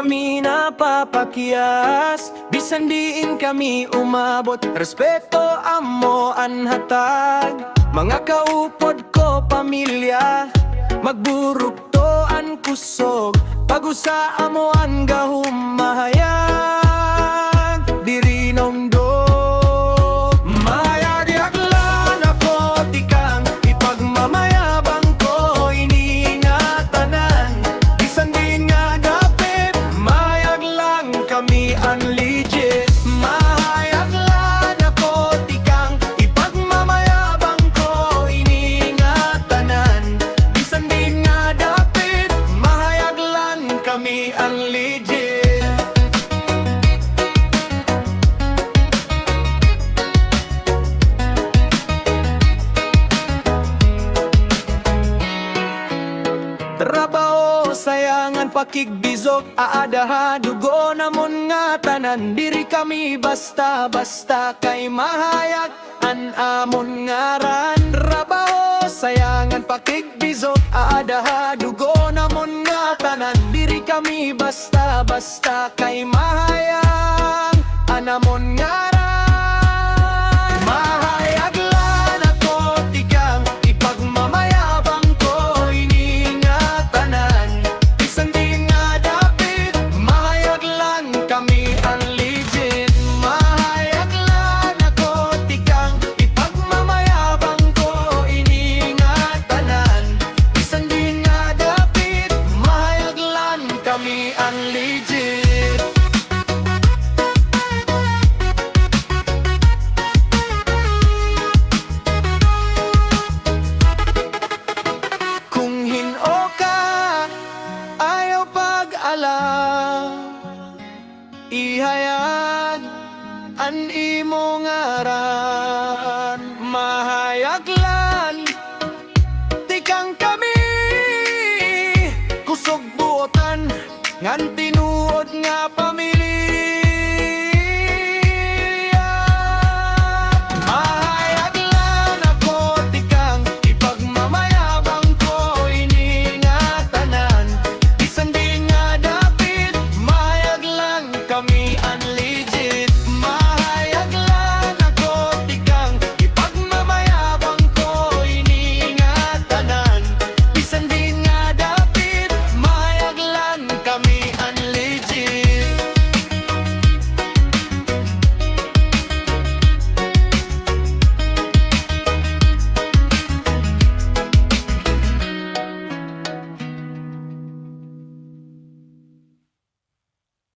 kami napapakyas, bisan diin kami umabot. Respeto amo ang hatag, mga kaupod ko pamilya. Magburuk to ang kusog, pag-usa amo ang gahumahayag. Diri nomdo mahayag yaklan ako tikang ipagmamayabang ko iniingatanan. Bisan din nga dapit, mahayag lang kami ang legit. Mahayag lang ako tikang ipagmamayabang ko iniingatanan. Bisan din nga dapit, mahayag lang kami ang legit. Trabaho, sayangan, pakigbizog, aadaha, dugo namon nga tanan. Diri kami basta-basta kay mahayag an amon ngaran. Trabaho, sayangan, pakigbizog, aadaha, dugo namon nga tanan. Diri kami basta-basta kay mahayag an amon ngaran. Mahayag lan ako tikang ipagmamayabang ko iniingatanan. Bisan din nga dapit, mahayag lang kami ang legit. Mahayag lan ako tikang ipagmamayabang ko iniingatanan. Bisan din nga dapit, mahayag lang kami ang legit. Kung hino ka, ayaw pag-alam, ihayag an imong ngaran.